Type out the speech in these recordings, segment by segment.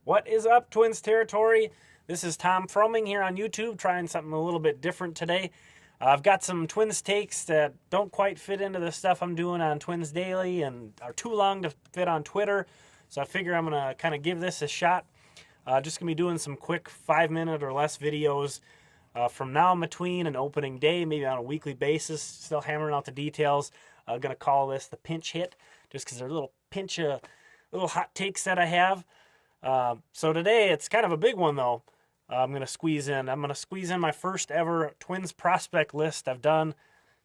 What is up, Twins territory? This is Tom Froming here on YouTube, trying something a little bit different today. I've got some Twins takes that don't quite fit into the stuff I'm doing on Twins Daily and are too long to fit on Twitter, so I figure I'm going to kind of give this a shot. Just going to be doing some quick 5-minute or less videos from now in between and opening day, maybe on a weekly basis, still hammering out the details. I'm going to call this the pinch hit, just because they're a little pinch of little hot takes that I have. So today it's kind of a big one though. I'm going to squeeze in my first ever Twins prospect list I've done.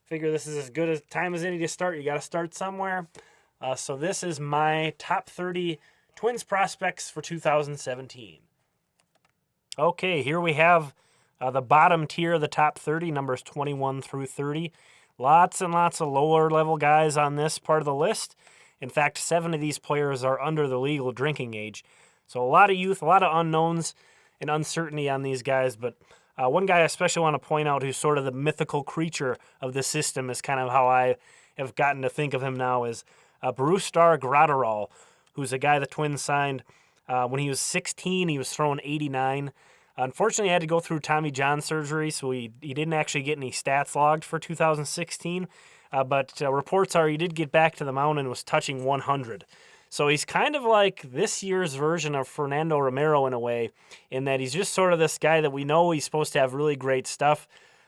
Figure this is as good a time as any to start. You got to start somewhere. So this is my top 30 Twins prospects for 2017. Okay, here we have the bottom tier of the top 30, numbers 21 through 30. Lots and lots of lower level guys on this part of the list. In fact, 7 of these players are under the legal drinking age. So a lot of youth, a lot of unknowns and uncertainty on these guys. But one guy I especially want to point out who's sort of the mythical creature of the system is kind of how I have gotten to think of him now is Bursdar, who's a guy the Twins signed when he was 16. He was throwing 89. Unfortunately, he had to go through Tommy John surgery, so he didn't actually get any stats logged for 2016. But reports are he did get back to the mound and was touching 100. So he's kind of like this year's version of Fernando Romero in a way, in that he's just sort of this guy that we know he's supposed to have really great stuff.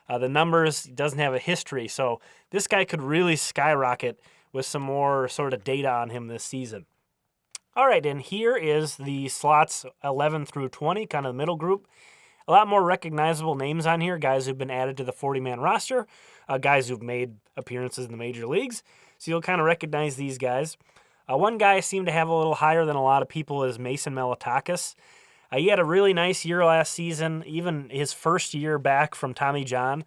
The numbers, he doesn't have a history. So this guy could really skyrocket with some more sort of data on him this season. All right, and here is the slots 11 through 20, kind of the middle group. A lot more recognizable names on here, guys who've been added to the 40-man roster, guys who've made appearances in the major leagues. So you'll kind of recognize these guys. One guy I seem to have a little higher than a lot of people is Melotakis. He had a really nice year last season, even his first year back from Tommy John.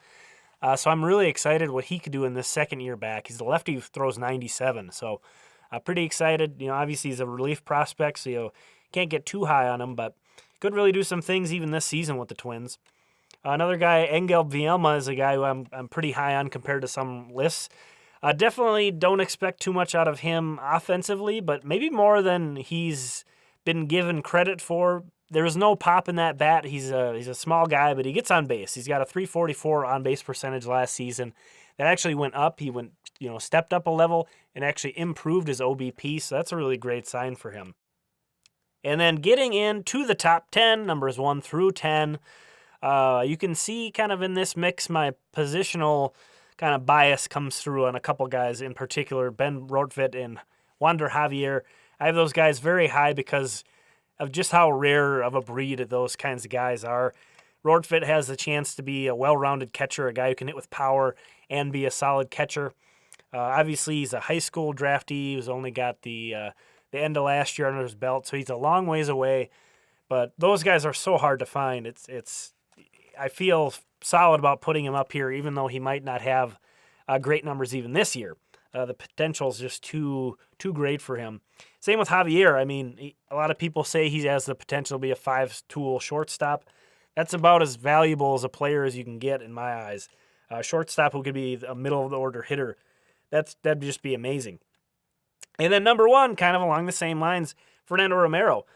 So I'm really excited what he could do in this second year back. He's a lefty who throws 97, so pretty excited. You know, obviously he's a relief prospect, so you can't get too high on him, but could really do some things even this season with the Twins. Another guy, Engelb Vielma, is a guy who I'm pretty high on compared to some lists. Definitely don't expect too much out of him offensively, but maybe more than he's been given credit for. There's no pop in that bat. He's a small guy, but he gets on base. He's got a .344 on-base percentage last season. That actually went up. He stepped up a level and actually improved his OBP, so that's a really great sign for him. And then getting into the top 10, numbers 1 through 10, you can see kind of in this mix my positional kind of bias comes through on a couple guys in particular, Rortvedt and Javier. I have those guys very high because of just how rare of a breed those kinds of guys are. Rortvedt has the chance to be a well-rounded catcher, a guy who can hit with power and be a solid catcher. Obviously, he's a high school draftee who's only got the end of last year under his belt, so he's a long ways away. But those guys are so hard to find. I feel solid about putting him up here, even though he might not have great numbers even this year. The potential is just too great for him. Same with Javier. I mean, a lot of people say he has the potential to be a 5-tool shortstop. That's about as valuable as a player as you can get in my eyes. Shortstop who could be a middle-of-the-order hitter, that'd just be amazing. And then number 1, kind of along the same lines, Fernando Romero.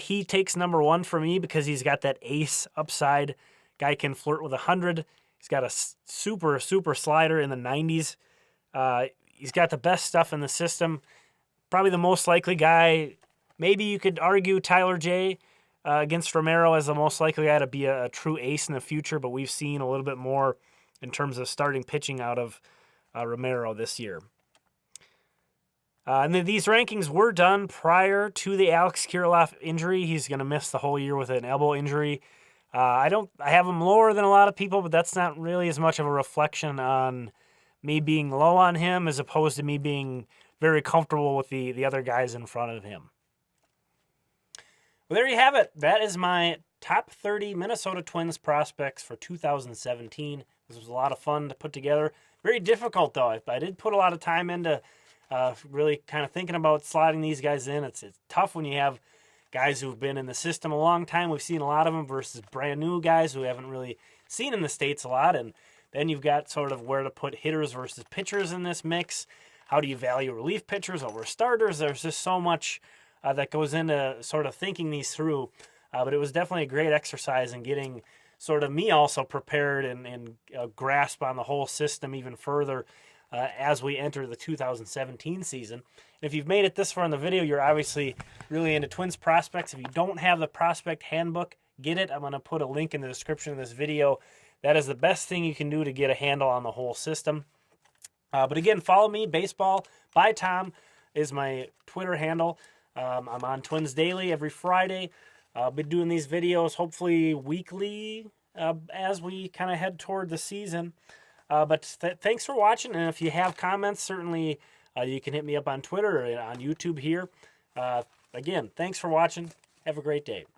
He takes number 1 for me because he's got that ace upside. Guy can flirt with 100. He's got a super slider in the 90s. He's got the best stuff in the system. Probably the most likely guy. Maybe you could argue Tyler J against Romero as the most likely guy to be a true ace in the future, but we've seen a little bit more in terms of starting pitching out of Romero this year. And then these rankings were done prior to the Alex Kirilloff injury. He's going to miss the whole year with an elbow injury. I have him lower than a lot of people, but that's not really as much of a reflection on me being low on him as opposed to me being very comfortable with the other guys in front of him. Well, there you have it. That is my top 30 Minnesota Twins prospects for 2017. This was a lot of fun to put together. Very difficult, though. I did put a lot of time into really kind of thinking about sliding these guys in. It's tough when you have guys who've been in the system a long time. We've seen a lot of them versus brand new guys who haven't really seen in the States a lot. And then you've got sort of where to put hitters versus pitchers in this mix. How do you value relief pitchers over starters? There's just so much that goes into sort of thinking these through. But it was definitely a great exercise in getting sort of me also prepared and grasp on the whole system even further as we enter the 2017 season. And if you've made it this far in the video, you're obviously really into Twins prospects. If you don't have the prospect handbook, get it. I'm going to put a link in the description of this video. That is the best thing you can do to get a handle on the whole system. But again, follow me. Baseball by Tom is my Twitter handle. I'm on Twins Daily every Friday. I'll be doing these videos hopefully weekly as we kind of head toward the season. But thanks for watching. And if you have comments, certainly you can hit me up on Twitter or on YouTube here. Again, thanks for watching. Have a great day.